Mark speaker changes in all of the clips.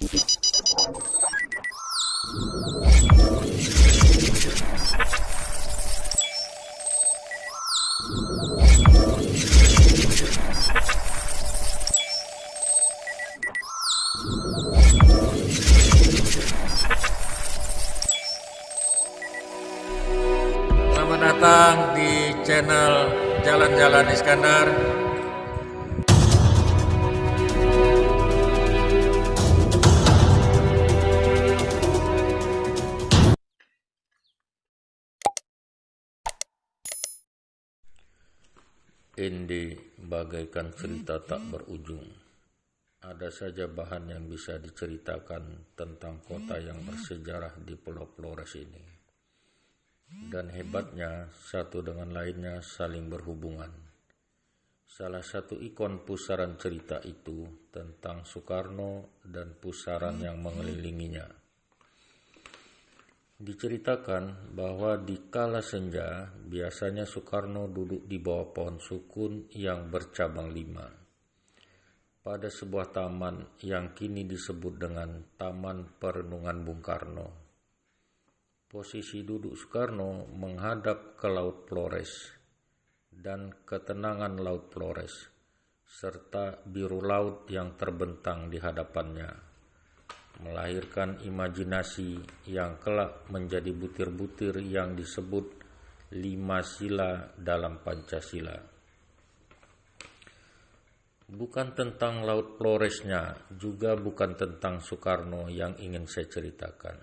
Speaker 1: Selamat datang di channel Jalan-Jalan Iskandar. Indi bagaikan cerita tak berujung. Ada saja bahan yang bisa diceritakan tentang kota yang bersejarah di Pulau Flores ini. Dan hebatnya, satu dengan lainnya saling berhubungan. Salah satu ikon pusaran cerita itu tentang Soekarno dan pusaran yang mengelilinginya. Diceritakan bahwa di kala senja, biasanya Soekarno duduk di bawah pohon sukun yang bercabang 5. Pada sebuah taman yang kini disebut dengan Taman Perenungan Bung Karno. Posisi duduk Soekarno menghadap ke Laut Flores dan ketenangan Laut Flores, serta biru laut yang terbentang di hadapannya, melahirkan imajinasi yang kelak menjadi butir-butir yang disebut 5 sila dalam Pancasila. Bukan tentang Laut Floresnya, juga bukan tentang Soekarno yang ingin saya ceritakan,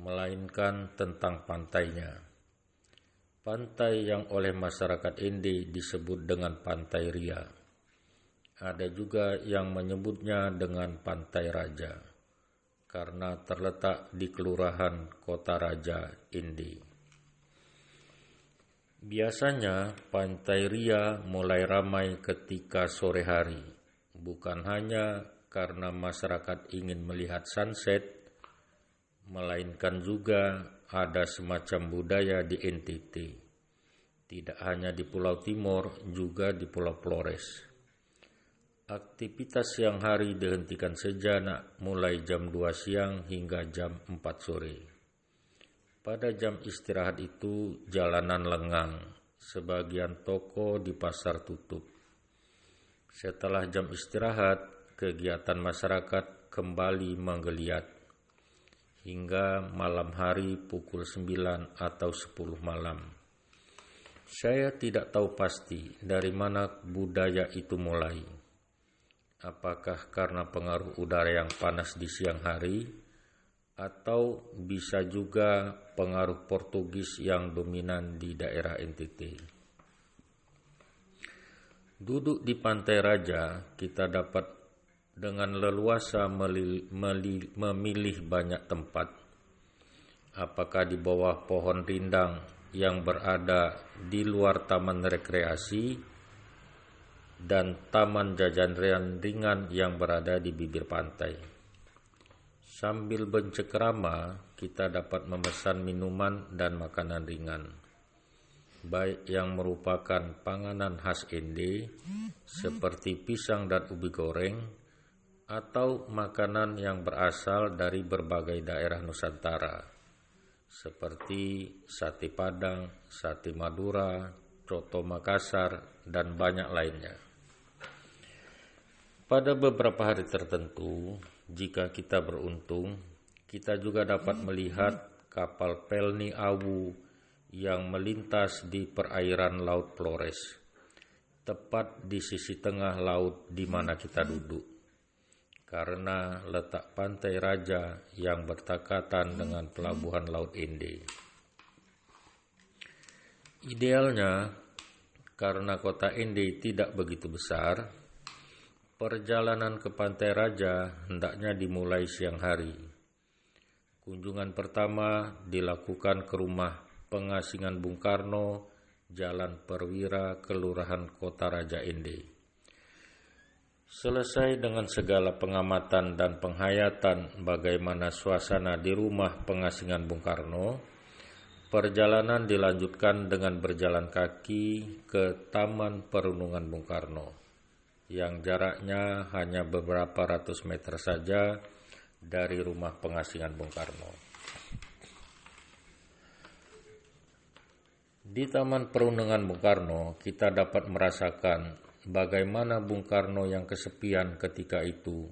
Speaker 1: melainkan tentang pantainya. Pantai yang oleh masyarakat Ende disebut dengan Pantai Ria. Ada juga yang menyebutnya dengan Pantai Raja, karena terletak di Kelurahan Kota Raja, Ende. Biasanya Pantai Ria mulai ramai ketika sore hari, bukan hanya karena masyarakat ingin melihat sunset, melainkan juga ada semacam budaya di NTT, tidak hanya di Pulau Timur, juga di Pulau Flores. Aktivitas siang hari dihentikan sejenak mulai jam 2 siang hingga jam 4 sore. Pada jam istirahat itu jalanan lengang, sebagian toko di pasar tutup. Setelah jam istirahat, kegiatan masyarakat kembali menggeliat hingga malam hari pukul 9 atau 10 malam. Saya tidak tahu pasti dari mana budaya itu mulai. Apakah karena pengaruh udara yang panas di siang hari, atau bisa juga pengaruh Portugis yang dominan di daerah NTT. Duduk di Pantai Raja, kita dapat dengan leluasa memilih banyak tempat, apakah di bawah pohon rindang yang berada di luar taman rekreasi dan taman jajan ringan yang berada di bibir pantai. Sambil bercengkerama, kita dapat memesan minuman dan makanan ringan, baik yang merupakan panganan khas Ende seperti pisang dan ubi goreng, atau makanan yang berasal dari berbagai daerah Nusantara seperti sate Padang, sate Madura, coto Makassar, dan banyak lainnya. Pada beberapa hari tertentu, jika kita beruntung, kita juga dapat melihat kapal Pelni Awu yang melintas di perairan Laut Flores, tepat di sisi tengah laut di mana kita duduk, karena letak Pantai Raja yang berdekatan dengan pelabuhan Laut Ende. Idealnya, karena kota Ende tidak begitu besar, perjalanan ke Pantai Raja hendaknya dimulai siang hari. Kunjungan pertama dilakukan ke rumah pengasingan Bung Karno, Jalan Perwira, Kelurahan Kota Raja Ende. Selesai dengan segala pengamatan dan penghayatan bagaimana suasana di rumah pengasingan Bung Karno, perjalanan dilanjutkan dengan berjalan kaki ke Taman Perenungan Bung Karno, yang jaraknya hanya beberapa ratus meter saja dari rumah pengasingan Bung Karno. Di Taman Perundungan Bung Karno, kita dapat merasakan bagaimana Bung Karno yang kesepian ketika itu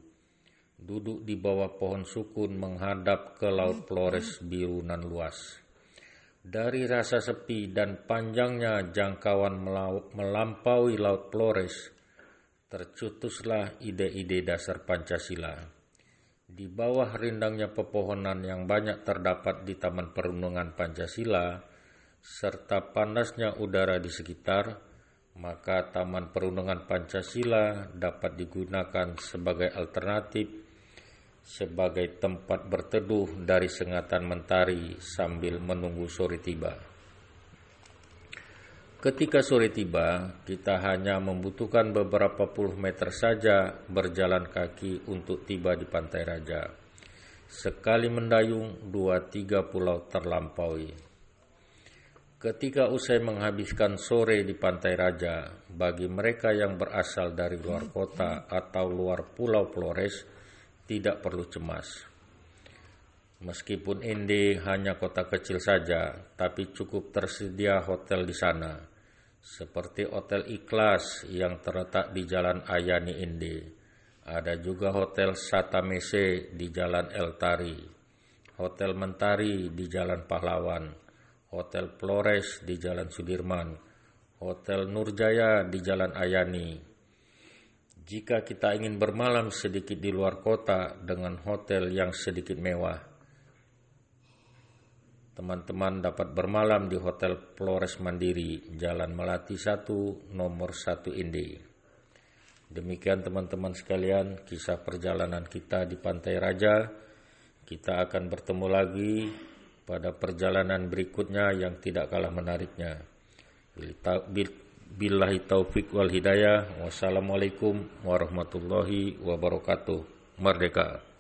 Speaker 1: duduk di bawah pohon sukun menghadap ke Laut Flores biru nan luas. Dari rasa sepi dan panjangnya jangkauan melampaui Laut Flores, tercetuslah ide-ide dasar Pancasila. Di bawah rindangnya pepohonan yang banyak terdapat di Taman Perundungan Pancasila, serta panasnya udara di sekitar, maka Taman Perundungan Pancasila dapat digunakan sebagai alternatif, sebagai tempat berteduh dari sengatan mentari sambil menunggu sore tiba. Ketika sore tiba, kita hanya membutuhkan beberapa puluh meter saja berjalan kaki untuk tiba di Pantai Raja. Sekali mendayung, 2-3 pulau terlampaui. Ketika usai menghabiskan sore di Pantai Raja, bagi mereka yang berasal dari luar kota atau luar Pulau Flores, tidak perlu cemas. Meskipun Ende hanya kota kecil saja, tapi cukup tersedia hotel di sana, seperti Hotel Ikhlas yang terletak di Jalan Ayani Ende. Ada juga Hotel Satamese di Jalan El Tari, Hotel Mentari di Jalan Pahlawan, Hotel Flores di Jalan Sudirman, Hotel Nurjaya di Jalan Ayani. Jika kita ingin bermalam sedikit di luar kota dengan hotel yang sedikit mewah, teman-teman dapat bermalam di Hotel Flores Mandiri, Jalan Melati 1, nomor 1 Inde. Demikian teman-teman sekalian, kisah perjalanan kita di Pantai Raja. Kita akan bertemu lagi pada perjalanan berikutnya yang tidak kalah menariknya. Billahi taufik wal hidayah. Wassalamualaikum warahmatullahi wabarakatuh. Merdeka.